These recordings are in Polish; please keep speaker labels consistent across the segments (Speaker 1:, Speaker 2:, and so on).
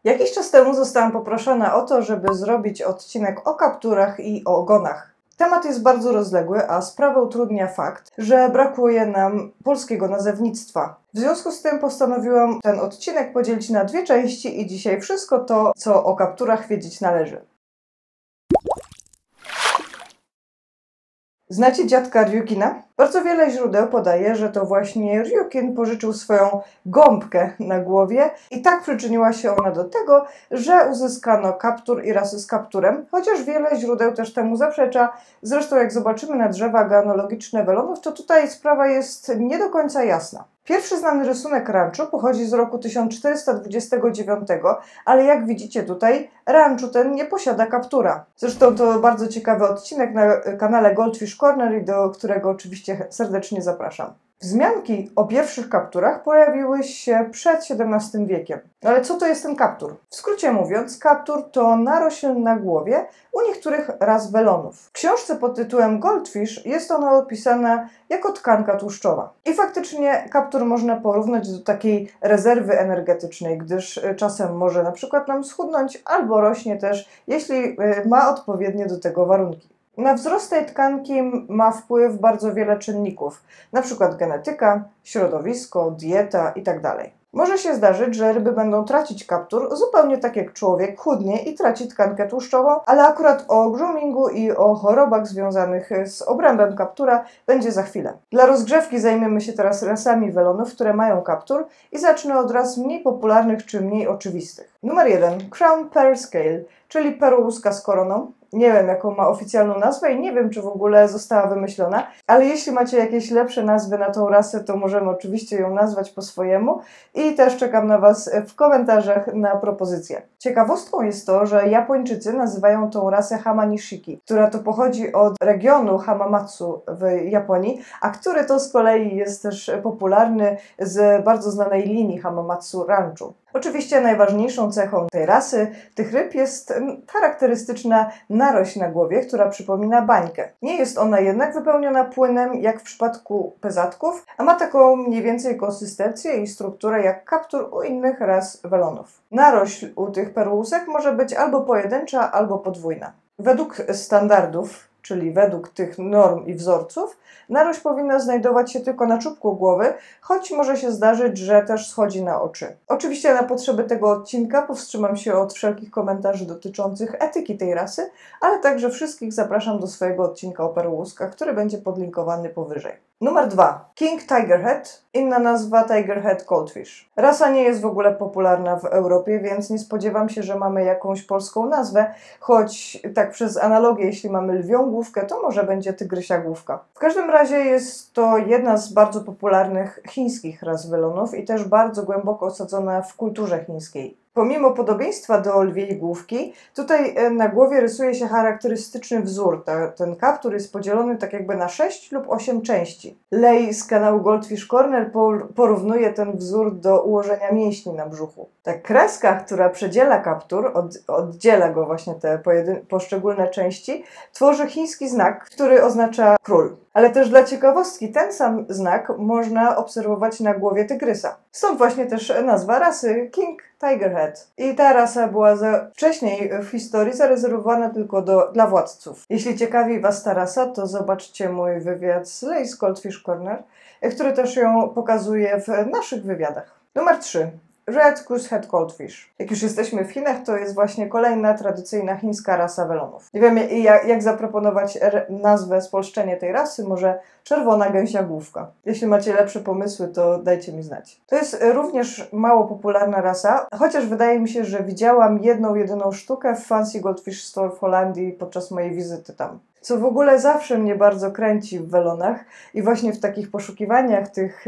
Speaker 1: Jakiś czas temu zostałam poproszona o to, żeby zrobić odcinek o kapturach i o ogonach. Temat jest bardzo rozległy, a sprawę utrudnia fakt, że brakuje nam polskiego nazewnictwa. W związku z tym postanowiłam ten odcinek podzielić na dwie części i dzisiaj wszystko to, co o kapturach wiedzieć należy. Znacie dziadka Ryukina? Bardzo wiele źródeł podaje, że to właśnie Ryukin pożyczył swoją gąbkę na głowie i tak przyczyniła się ona do tego, że uzyskano kaptur i rasy z kapturem, chociaż wiele źródeł też temu zaprzecza. Zresztą jak zobaczymy na drzewa genealogiczne welonów, to tutaj sprawa jest nie do końca jasna. Pierwszy znany rysunek ranczu pochodzi z roku 1429, ale jak widzicie tutaj, ranczu ten nie posiada kaptura. Zresztą to bardzo ciekawy odcinek na kanale Goldfish Corner i do którego oczywiście serdecznie zapraszam. Wzmianki o pierwszych kapturach pojawiły się przed XVII wiekiem. Ale co to jest ten kaptur? W skrócie mówiąc, kaptur to narośl na głowie u niektórych ras welonów. W książce pod tytułem Goldfish jest ona opisana jako tkanka tłuszczowa. I faktycznie kaptur można porównać do takiej rezerwy energetycznej, gdyż czasem może na przykład nam schudnąć albo rośnie też, jeśli ma odpowiednie do tego warunki. Na wzrost tej tkanki ma wpływ bardzo wiele czynników, np. genetyka, środowisko, dieta itd. Może się zdarzyć, że ryby będą tracić kaptur zupełnie tak jak człowiek chudnie i traci tkankę tłuszczową, ale akurat o groomingu i o chorobach związanych z obrębem kaptura będzie za chwilę. Dla rozgrzewki zajmiemy się teraz rasami welonów, które mają kaptur i zacznę od ras mniej popularnych czy mniej oczywistych. Numer 1. Crown Pearl Scale, czyli perłołuska z koroną. Nie wiem, jaką ma oficjalną nazwę i nie wiem, czy w ogóle została wymyślona, ale jeśli macie jakieś lepsze nazwy na tą rasę, to możemy oczywiście ją nazwać po swojemu i też czekam na Was w komentarzach na propozycje. Ciekawostką jest to, że Japończycy nazywają tą rasę Hama Nishiki, która to pochodzi od regionu Hamamatsu w Japonii, a który to z kolei jest też popularny z bardzo znanej linii Hamamatsu Ranchu. Oczywiście najważniejszą cechą tej rasy, tych ryb, jest charakterystyczna narośl na głowie, która przypomina bańkę. Nie jest ona jednak wypełniona płynem jak w przypadku pezatków, a ma taką mniej więcej konsystencję i strukturę jak kaptur u innych ras welonów. Narośl u tych perłusek może być albo pojedyncza, albo podwójna. Według standardów, czyli według tych norm i wzorców, narośl powinna znajdować się tylko na czubku głowy, choć może się zdarzyć, że też schodzi na oczy. Oczywiście na potrzeby tego odcinka powstrzymam się od wszelkich komentarzy dotyczących etyki tej rasy, ale także wszystkich zapraszam do swojego odcinka o perłołuskach, który będzie podlinkowany powyżej. Numer 2. King Tigerhead, inna nazwa Tigerhead Goldfish. Rasa nie jest w ogóle popularna w Europie, więc nie spodziewam się, że mamy jakąś polską nazwę, choć tak przez analogię, jeśli mamy lwią główkę, to może będzie tygrysia główka. W każdym razie jest to jedna z bardzo popularnych chińskich ras welonów i też bardzo głęboko osadzona w kulturze chińskiej. Pomimo podobieństwa do lwiej główki, tutaj na głowie rysuje się charakterystyczny wzór. Ten kaptur jest podzielony tak jakby na 6 lub 8 części. Lej z kanału Goldfish Corner porównuje ten wzór do ułożenia mięśni na brzuchu. Ta kreska, która przedziela kaptur, oddziela go właśnie te poszczególne części, tworzy chiński znak, który oznacza król. Ale też dla ciekawostki ten sam znak można obserwować na głowie tygrysa. Stąd właśnie też nazwa rasy King Tigerhead. I ta rasa była wcześniej w historii zarezerwowana tylko dla władców. Jeśli ciekawi Was ta rasa, to zobaczcie mój wywiad z Lei z Goldfish Corner, który też ją pokazuje w naszych wywiadach. Numer 3. Red Goosehead Goldfish. Jak już jesteśmy w Chinach, to jest właśnie kolejna tradycyjna chińska rasa welonów. Nie wiem, jak zaproponować nazwę, spolszczenie tej rasy, może czerwona gęsia główka. Jeśli macie lepsze pomysły, to dajcie mi znać. To jest również mało popularna rasa, chociaż wydaje mi się, że widziałam jedną, jedyną sztukę w Fancy Goldfish Store w Holandii podczas mojej wizyty tam. Co w ogóle zawsze mnie bardzo kręci w welonach i właśnie w takich poszukiwaniach tych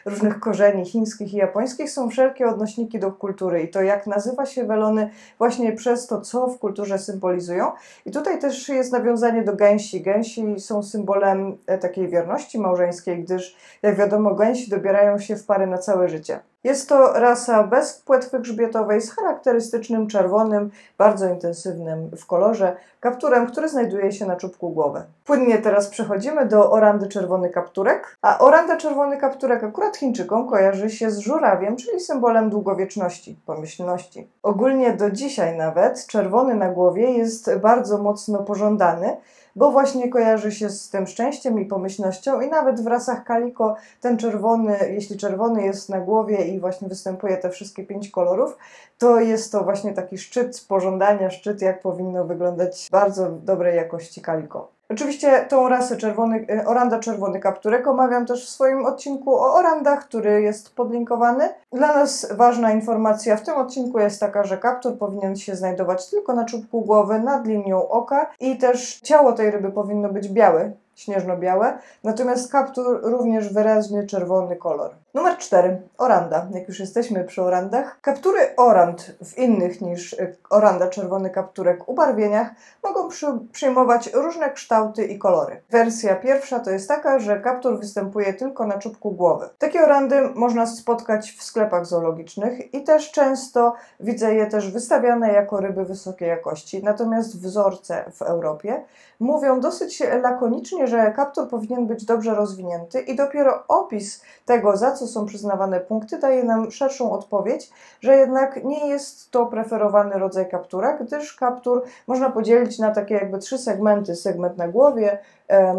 Speaker 1: różnych korzeni chińskich i japońskich są wszelkie odnośniki do kultury i to jak nazywa się welony właśnie przez to, co w kulturze symbolizują. I tutaj też jest nawiązanie do gęsi. Gęsi są symbolem takiej wierności małżeńskiej, gdyż jak wiadomo gęsi dobierają się w pary na całe życie. Jest to rasa bez płetwy grzbietowej z charakterystycznym czerwonym, bardzo intensywnym w kolorze kapturem, który znajduje się na czubku głowy. Płynnie teraz przechodzimy do orandy czerwony kapturek, a oranda czerwony kapturek akurat Chińczykom kojarzy się z żurawiem, czyli symbolem długowieczności, pomyślności. Ogólnie do dzisiaj nawet czerwony na głowie jest bardzo mocno pożądany, bo właśnie kojarzy się z tym szczęściem i pomyślnością i nawet w rasach kaliko ten czerwony, jeśli czerwony jest na głowie i właśnie występuje te wszystkie 5 kolorów, to jest to właśnie taki szczyt pożądania, szczyt jak powinno wyglądać bardzo dobrej jakości kaliko. Oczywiście tą rasę oranda czerwony kapturek omawiam też w swoim odcinku o orandach, który jest podlinkowany. Dla nas ważna informacja w tym odcinku jest taka, że kaptur powinien się znajdować tylko na czubku głowy, nad linią oka i też ciało tej ryby powinno być białe, śnieżno-białe, natomiast kaptur również wyraźnie czerwony kolor. Numer 4. Oranda. Jak już jesteśmy przy orandach, kaptury orand w innych niż oranda czerwony kapturek ubarwieniach mogą przyjmować różne kształty i kolory. Wersja pierwsza to jest taka, że kaptur występuje tylko na czubku głowy. Takie orandy można spotkać w sklepach zoologicznych i też często widzę je też wystawiane jako ryby wysokiej jakości. Natomiast wzorce w Europie mówią dosyć lakonicznie, że kaptur powinien być dobrze rozwinięty i dopiero opis tego, za co są przyznawane punkty, daje nam szerszą odpowiedź, że jednak nie jest to preferowany rodzaj kaptura, gdyż kaptur można podzielić na takie jakby 3 segmenty. Segment na głowie,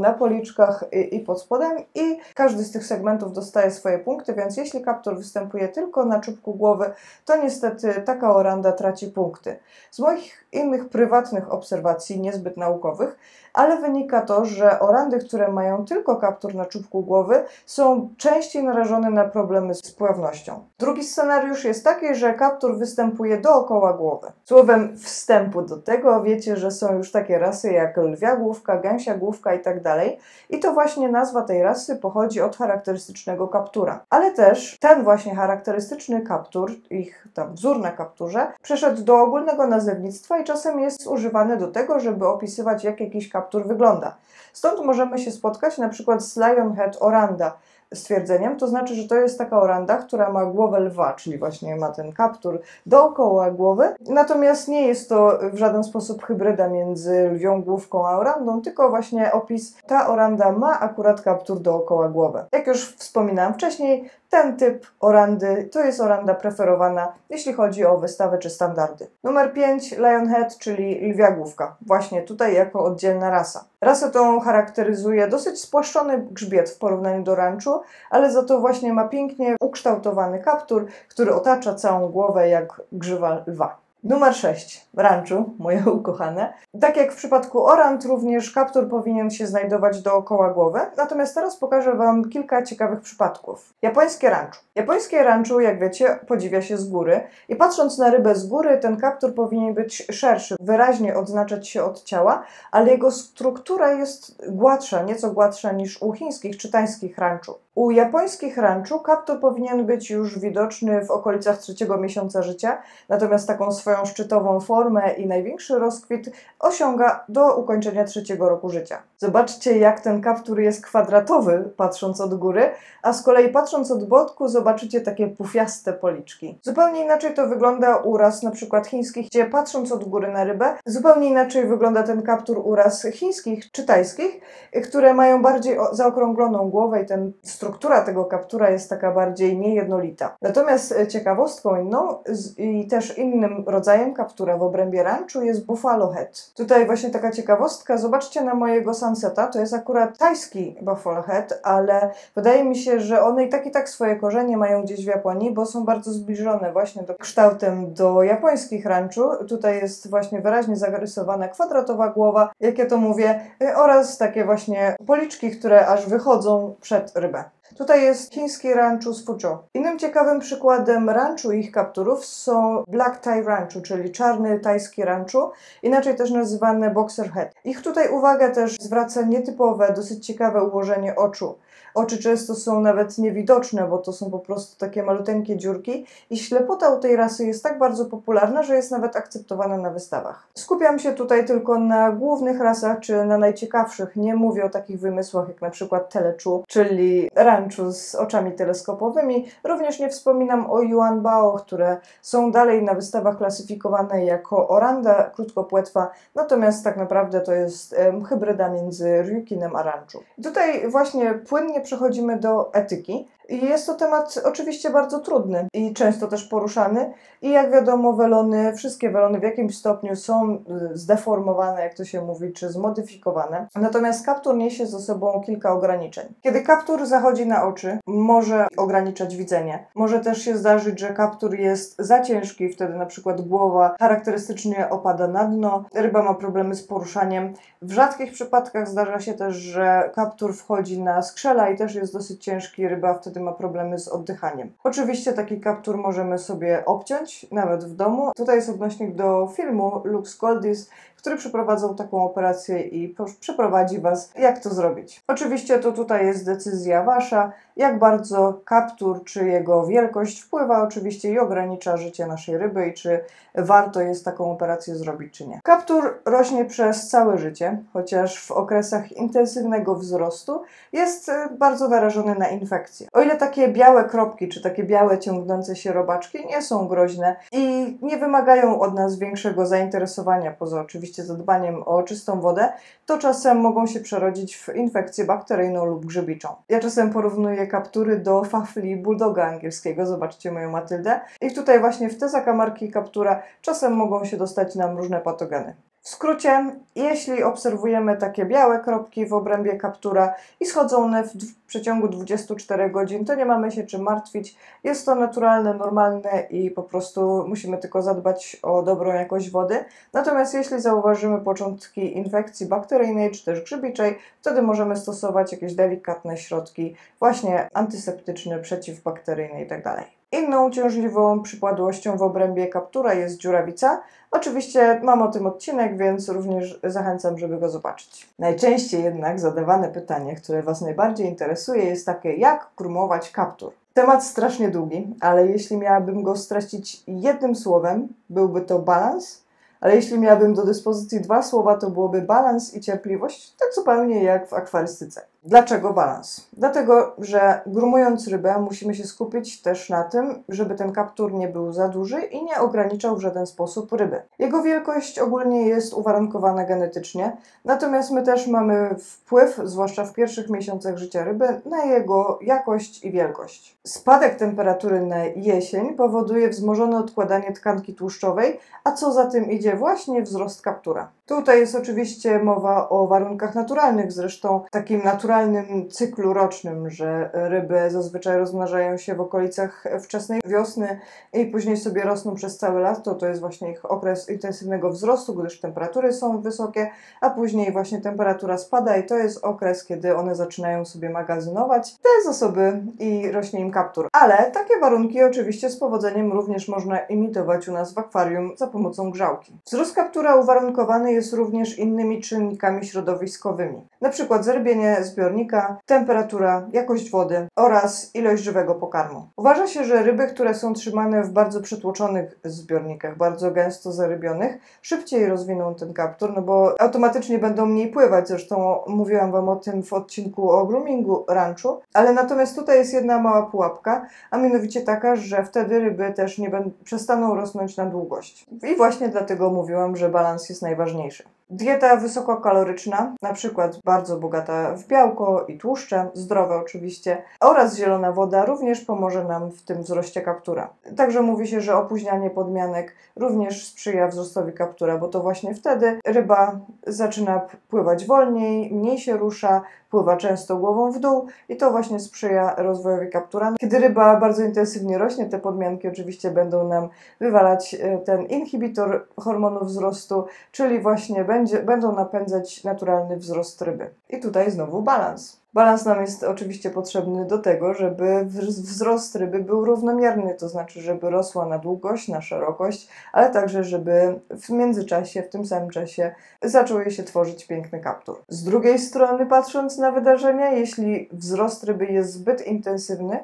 Speaker 1: na policzkach i pod spodem i każdy z tych segmentów dostaje swoje punkty, więc jeśli kaptur występuje tylko na czubku głowy, to niestety taka oranda traci punkty. Z moich innych prywatnych obserwacji, niezbyt naukowych, ale wynika to, że orandy, które mają tylko kaptur na czubku głowy, są częściej narażone na problemy z pławnością. Drugi scenariusz jest taki, że kaptur występuje dookoła głowy. Słowem wstępu do tego wiecie, że są już takie rasy jak lwia główka, gęsia główka itd. I to właśnie nazwa tej rasy pochodzi od charakterystycznego kaptura. Ale też ten właśnie charakterystyczny kaptur, ich tam wzór na kapturze, przeszedł do ogólnego nazewnictwa i czasem jest używany do tego, żeby opisywać, jak jakiś kaptur wygląda. Stąd możemy się spotkać na przykład z Lionhead oranda stwierdzeniem, to znaczy, że to jest taka oranda, która ma głowę lwa, czyli właśnie ma ten kaptur dookoła głowy, natomiast nie jest to w żaden sposób hybryda między lwią główką a orandą, tylko właśnie opis, ta oranda ma akurat kaptur dookoła głowy. Jak już wspominałam wcześniej, ten typ orandy to jest oranda preferowana, jeśli chodzi o wystawę czy standardy. Numer 5, Lionhead, czyli lwia główka. Właśnie tutaj jako oddzielna rasa. Rasę tą charakteryzuje dosyć spłaszczony grzbiet w porównaniu do ranczu, ale za to właśnie ma pięknie ukształtowany kaptur, który otacza całą głowę jak grzywa lwa. Numer 6. Ranczu, moje ukochane. Tak jak w przypadku orand, również kaptur powinien się znajdować dookoła głowy, natomiast teraz pokażę Wam kilka ciekawych przypadków. Japońskie ranczu. Japońskie ranczu, jak wiecie, podziwia się z góry i patrząc na rybę z góry, ten kaptur powinien być szerszy, wyraźnie odznaczać się od ciała, ale jego struktura jest gładsza, nieco gładsza niż u chińskich czy tańskich ranczu. U japońskich ranczu kaptur powinien być już widoczny w okolicach 3. miesiąca życia, natomiast taką swoją szczytową formę i największy rozkwit osiąga do ukończenia 3. roku życia. Zobaczcie, jak ten kaptur jest kwadratowy, patrząc od góry, a z kolei patrząc od boku zobaczycie takie pufiaste policzki. Zupełnie inaczej to wygląda u ras na przykład chińskich, gdzie patrząc od góry na rybę, zupełnie inaczej wygląda ten kaptur u ras chińskich czy tajskich, które mają bardziej zaokrągloną głowę i struktura tego kaptura jest taka bardziej niejednolita. Natomiast ciekawostką inną i też innym rodzajem kaptura w obrębie ranczu jest Buffalo Head. Tutaj właśnie taka ciekawostka, zobaczcie na mojego Sunseta, to jest akurat tajski Buffalo Head, ale wydaje mi się, że one i tak swoje korzenie mają gdzieś w Japonii, bo są bardzo zbliżone właśnie kształtem do japońskich ranczu. Tutaj jest właśnie wyraźnie zarysowana kwadratowa głowa, jak ja to mówię, oraz takie właśnie policzki, które aż wychodzą przed rybę. Tutaj jest chiński ranczu z Fuzhou. Innym ciekawym przykładem ranczu i ich kapturów są Black Thai Ranchu, czyli czarny tajski ranczu, inaczej też nazywane Boxer Head. Ich tutaj uwagę też zwraca nietypowe, dosyć ciekawe ułożenie oczu. Oczy często są nawet niewidoczne, bo to są po prostu takie maluteńkie dziurki i ślepota u tej rasy jest tak bardzo popularna, że jest nawet akceptowana na wystawach. Skupiam się tutaj tylko na głównych rasach, czy na najciekawszych. Nie mówię o takich wymysłach jak na przykład Telechu, czyli ranczu z oczami teleskopowymi. Również nie wspominam o Yuanbao, które są dalej na wystawach klasyfikowane jako oranda krótkopłetwa, natomiast tak naprawdę to jest hybryda między Ryukinem a ranczu. Tutaj właśnie płynnie przechodzimy do etyki. I jest to temat oczywiście bardzo trudny i często też poruszany. I jak wiadomo, welony, wszystkie welony w jakimś stopniu są zdeformowane, jak to się mówi, czy zmodyfikowane. Natomiast kaptur niesie ze sobą kilka ograniczeń. Kiedy kaptur zachodzi na oczy, może ograniczać widzenie. Może też się zdarzyć, że kaptur jest za ciężki, wtedy na przykład głowa charakterystycznie opada na dno, ryba ma problemy z poruszaniem. W rzadkich przypadkach zdarza się też, że kaptur wchodzi na skrzela i też jest dosyć ciężki, ryba wtedy ma problemy z oddychaniem. Oczywiście taki kaptur możemy sobie obciąć, nawet w domu. Tutaj jest odnośnik do filmu Lux Goldis, który przeprowadzał taką operację i przeprowadzi Was, jak to zrobić. Oczywiście to tutaj jest decyzja Wasza, jak bardzo kaptur czy jego wielkość wpływa oczywiście i ogranicza życie naszej ryby i czy warto jest taką operację zrobić, czy nie. Kaptur rośnie przez całe życie, chociaż w okresach intensywnego wzrostu jest bardzo narażony na infekcje. O ile takie białe kropki czy takie białe ciągnące się robaczki nie są groźne i nie wymagają od nas większego zainteresowania, poza oczywiście zadbaniem o czystą wodę, to czasem mogą się przerodzić w infekcję bakteryjną lub grzybiczą. Ja czasem porównuję kaptury do wafli bulldoga angielskiego, zobaczcie moją Matyldę. I tutaj właśnie w te zakamarki kaptura czasem mogą się dostać nam różne patogeny. W skrócie, jeśli obserwujemy takie białe kropki w obrębie kaptura i schodzą one w przeciągu 24 godzin, to nie mamy się czym martwić. Jest to naturalne, normalne i po prostu musimy tylko zadbać o dobrą jakość wody. Natomiast jeśli zauważymy początki infekcji bakteryjnej czy też grzybiczej, wtedy możemy stosować jakieś delikatne środki właśnie antyseptyczne, przeciwbakteryjne itd. Inną uciążliwą przypadłością w obrębie kaptura jest dziurawica. Oczywiście mam o tym odcinek, więc również zachęcam, żeby go zobaczyć. Najczęściej jednak zadawane pytanie, które Was najbardziej interesuje, jest takie: jak grumować kaptur? Temat strasznie długi, ale jeśli miałabym go streścić jednym słowem, byłby to balans. Ale jeśli miałabym do dyspozycji dwa słowa, to byłoby balans i cierpliwość, tak zupełnie jak w akwarystyce. Dlaczego balans? Dlatego, że grumując rybę musimy się skupić też na tym, żeby ten kaptur nie był za duży i nie ograniczał w żaden sposób ryby. Jego wielkość ogólnie jest uwarunkowana genetycznie, natomiast my też mamy wpływ, zwłaszcza w pierwszych miesiącach życia ryby, na jego jakość i wielkość. Spadek temperatury na jesień powoduje wzmożone odkładanie tkanki tłuszczowej, a co za tym idzie, właśnie wzrost kaptura. Tutaj jest oczywiście mowa o warunkach naturalnych, zresztą takim naturalnym cyklu rocznym, że ryby zazwyczaj rozmnażają się w okolicach wczesnej wiosny i później sobie rosną przez całe lato. To jest właśnie ich okres intensywnego wzrostu, gdyż temperatury są wysokie, a później właśnie temperatura spada i to jest okres, kiedy one zaczynają sobie magazynować te zasoby i rośnie im kaptur. Ale takie warunki oczywiście z powodzeniem również można imitować u nas w akwarium za pomocą grzałki. Wzrost kaptura uwarunkowany jest również innymi czynnikami środowiskowymi, na przykład zarybienie zbiornika, temperatura, jakość wody oraz ilość żywego pokarmu. Uważa się, że ryby, które są trzymane w bardzo przetłoczonych zbiornikach, bardzo gęsto zarybionych, szybciej rozwiną ten kaptur, no bo automatycznie będą mniej pływać. Zresztą mówiłam Wam o tym w odcinku o groomingu ranczu, ale natomiast tutaj jest jedna mała pułapka, a mianowicie taka, że wtedy ryby też przestaną rosnąć na długość. I właśnie dlatego mówiłam, że balans jest najważniejszy. Dieta wysokokaloryczna, na przykład bardzo bogata w białko i tłuszcze, zdrowe oczywiście, oraz zielona woda również pomoże nam w tym wzroście kaptura. Także mówi się, że opóźnianie podmianek również sprzyja wzrostowi kaptura, bo to właśnie wtedy ryba zaczyna pływać wolniej, mniej się rusza, pływa często głową w dół i to właśnie sprzyja rozwojowi kaptura. Kiedy ryba bardzo intensywnie rośnie, te podmianki oczywiście będą nam wywalać ten inhibitor hormonu wzrostu, czyli właśnie będą napędzać naturalny wzrost ryby. I tutaj znowu balans. Balans nam jest oczywiście potrzebny do tego, żeby wzrost ryby był równomierny, to znaczy, żeby rosła na długość, na szerokość, ale także, żeby w międzyczasie, w tym samym czasie zaczął jej się tworzyć piękny kaptur. Z drugiej strony, patrząc na wydarzenia, jeśli wzrost ryby jest zbyt intensywny,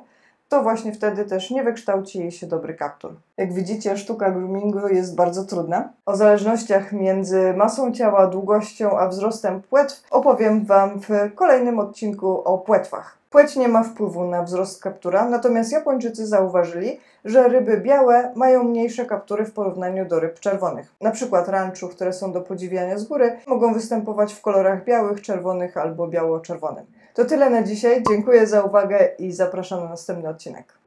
Speaker 1: to właśnie wtedy też nie wykształci jej się dobry kaptur. Jak widzicie, sztuka groomingu jest bardzo trudna. O zależnościach między masą ciała, długością a wzrostem płetw opowiem Wam w kolejnym odcinku o płetwach. Płeć nie ma wpływu na wzrost kaptura, natomiast Japończycy zauważyli, że ryby białe mają mniejsze kaptury w porównaniu do ryb czerwonych. Na przykład ranczu, które są do podziwiania z góry, mogą występować w kolorach białych, czerwonych albo biało-czerwonym. To tyle na dzisiaj. Dziękuję za uwagę i zapraszam na następny odcinek.